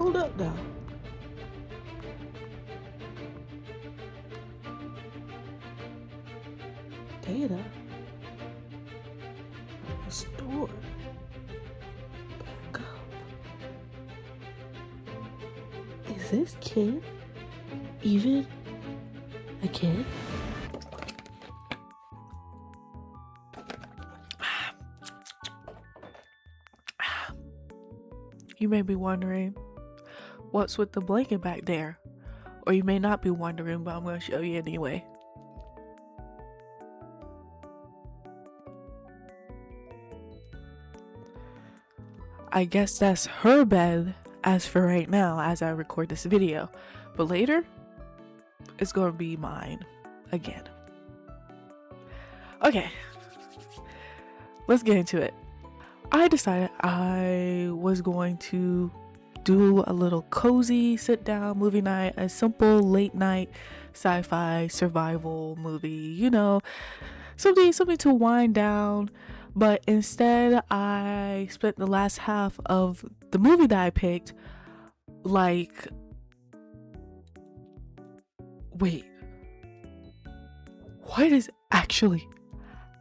Hold up now. Data restored. Back up. Is this kid even a kid? You may be wondering, what's with the blanket back there? Or you may not be wondering, but I'm going to show you anyway. I guess that's her bed as for right now as I record this video. But later, it's going to be mine again. Okay, let's get into it. I decided I was going to do a little cozy sit down movie night, a simple late night sci-fi survival movie, you know, something to wind down. But instead I spent the last half of the movie that I picked like, wait, what is actually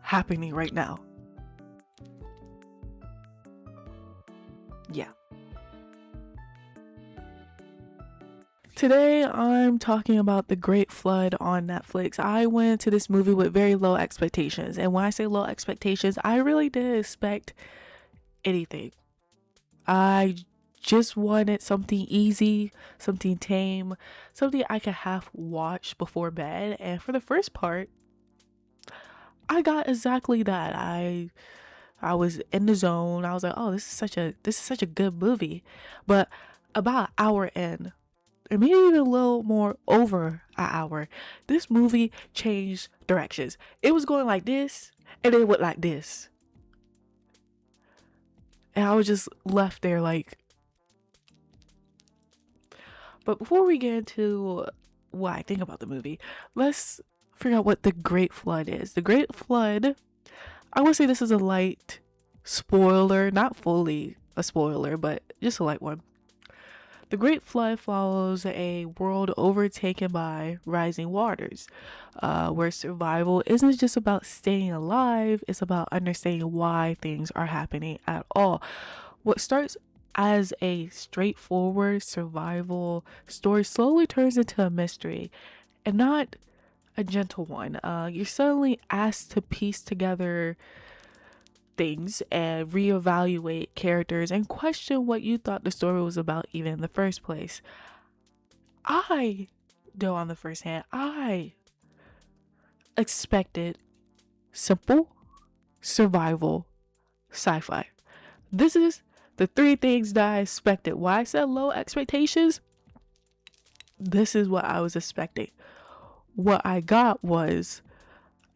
happening right now? Yeah. Today I'm talking about The Great Flood on Netflix. I went to this movie with very low expectations. And when I say low expectations, I really didn't expect anything. I just wanted something easy, something tame, something I could half watch before bed. And for the first part, I got exactly that. I was in the zone. I was like, oh, this is such a good movie. But about an hour in, or maybe even a little more over an hour, this movie changed directions. It was going like this, and then it went like this. And I was just left there like. But before we get into what I think about the movie, let's figure out what the Great Flood is. The Great Flood, I would say this is a light spoiler, not fully a spoiler, but just a light one. The Great Flood follows a world overtaken by rising waters, where survival isn't just about staying alive, it's about understanding why things are happening at all. What starts as a straightforward survival story slowly turns into a mystery, and not a gentle one. You're suddenly asked to piece together things and reevaluate characters and question what you thought the story was about even in the first place. I know on the first hand, I expected simple survival sci-fi. This is the three things that I expected. Why I said low expectations? This is what I was expecting. What I got was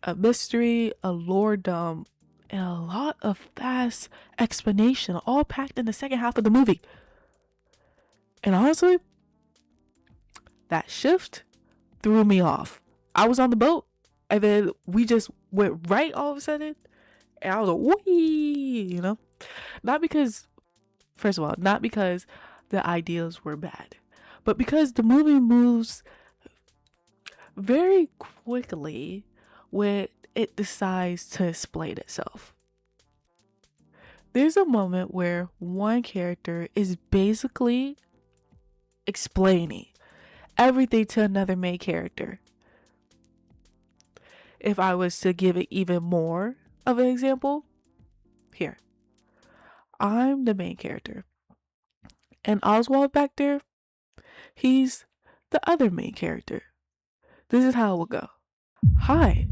a mystery, a lore dump, and a lot of fast explanation, all packed in the second half of the movie. And honestly, that shift threw me off. I was on the boat, and then we just went right all of a sudden, and I was like, wee, you know? Not because, first of all, not because the ideas were bad, but because the movie moves very quickly when it decides to explain itself. There's a moment where one character is basically explaining everything to another main character. If I was to give it even more of an example, here. I'm the main character. And Oswald back there, he's the other main character. This is how it will go. Hi.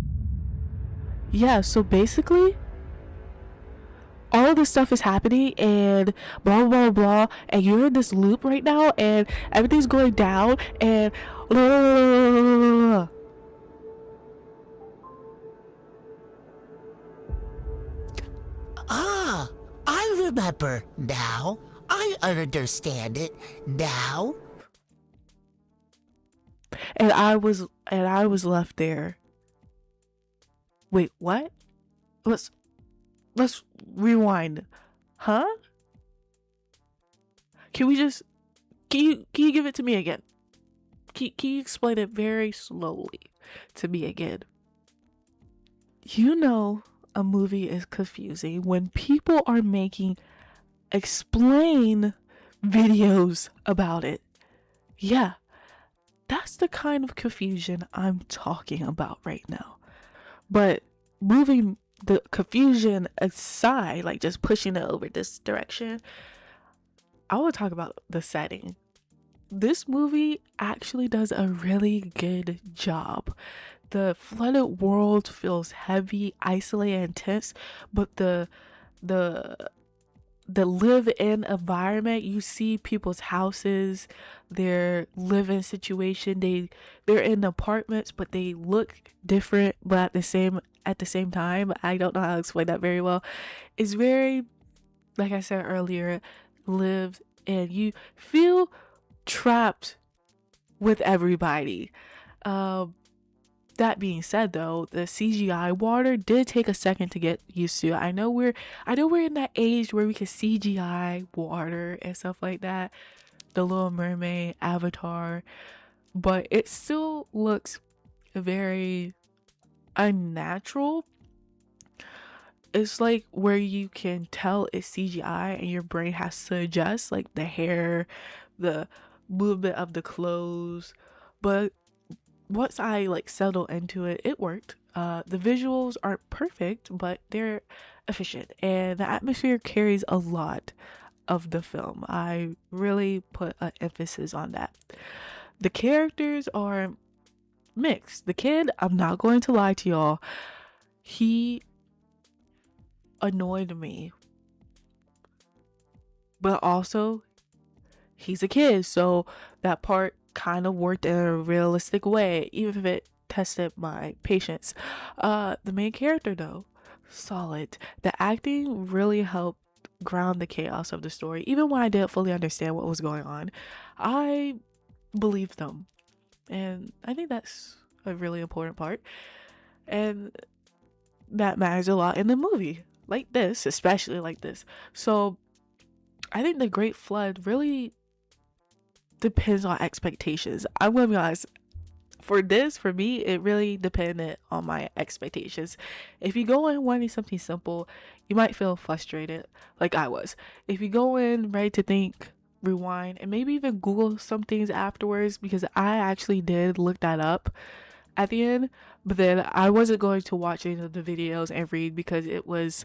Yeah, so basically, all of this stuff is happening and blah blah blah, and you're in this loop right now and everything's going down and blah, blah, blah. Ah, I remember now. I understand it now. And I was left there. Wait, what? Let's rewind. Huh? Can we just Can you give it to me again? Can you explain it very slowly to me again? You know, a movie is confusing when people are making explain videos about it. Yeah, that's the kind of confusion I'm talking about right now. But moving the confusion aside, like just pushing it over this direction, I want to talk about the setting. This movie actually does a really good job. The flooded world feels heavy, isolated, and tense, but the the live-in environment, you see people's houses, their living situation. They're in apartments, but they look different, but at the same time. I don't know how to explain that very well. It's very, like I said earlier, lived, and you feel trapped with everybody. Um, that being said, though, the CGI water did take a second to get used to. I know we're in that age where we can CGI water and stuff like that. The Little Mermaid, Avatar, but it still looks very unnatural. It's like where you can tell it's CGI and your brain has to adjust, like the hair, the movement of the clothes. But once I like settled into it, it worked. The visuals aren't perfect, but they're efficient, and the atmosphere carries a lot of the film. I really put an emphasis on that. The characters are mixed. The kid, I'm not going to lie to y'all, he annoyed me, but also he's a kid, so that part kind of worked in a realistic way, even if it tested my patience. The main character, though, solid. The acting really helped ground the chaos of the story. Even when I didn't fully understand what was going on, I believed them. And I think that's a really important part. And that matters a lot in the movie, like this, especially like this. So I think the Great Flood really depends on expectations. I'm gonna be honest. For me, it really depended on my expectations. If you go in wanting something simple, you might feel frustrated, like I was. If you go in ready to think, rewind, and maybe even Google some things afterwards, because I actually did look that up at the end, but then I wasn't going to watch any of the videos and read because it was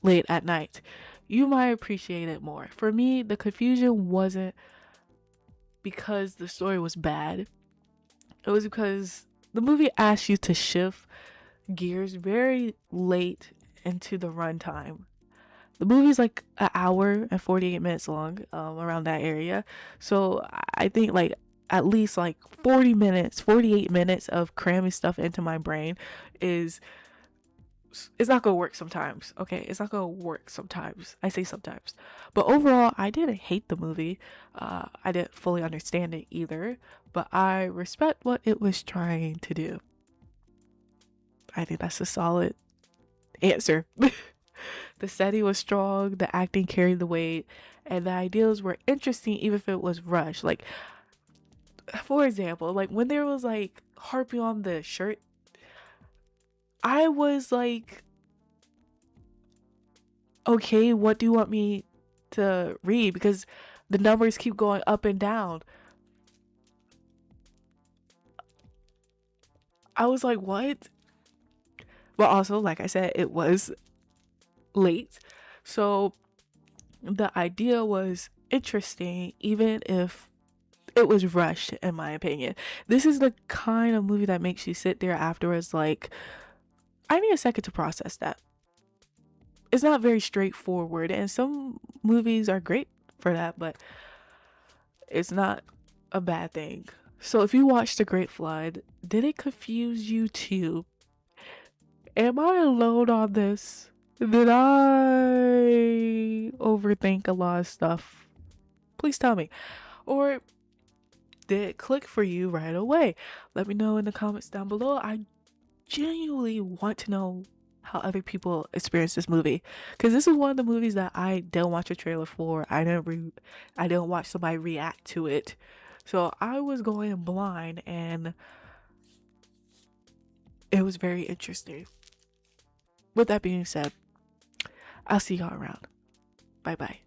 late at night. You might appreciate it more. For me, the confusion wasn't because the story was bad. It was because the movie asked you to shift gears very late into the runtime. The movie's like an hour and 48 minutes long, around that area. So I think like at least like 40 minutes, 48 minutes of cramming stuff into my brain is it's not gonna work sometimes. Okay, it's not gonna work sometimes. I say sometimes, but overall I didn't hate the movie. I didn't fully understand it either, but I respect what it was trying to do. I think that's a solid answer. The setting was strong, the acting carried the weight, and the ideas were interesting even if it was rushed. Like, for example, like when there was like harping on the shirt, I was like, okay, what do you want me to read? Because the numbers keep going up and down. I was like, what? But also, like I said, it was late. So the idea was interesting, even if it was rushed, in my opinion. This is the kind of movie that makes you sit there afterwards, like, I need a second to process that. It's not very straightforward, and some movies are great for that, but it's not a bad thing. So if you watch The Great Flood, did it confuse you too? Am I alone on this? Did I overthink a lot of stuff? Please tell me. Or did it click for you right away? Let me know in the comments down below. I genuinely want to know how other people experience this movie, because this is one of the movies that I don't watch a trailer for. I don't watch somebody react to it, so I was going blind, and it was very interesting. With that being said, I'll see y'all around. Bye bye.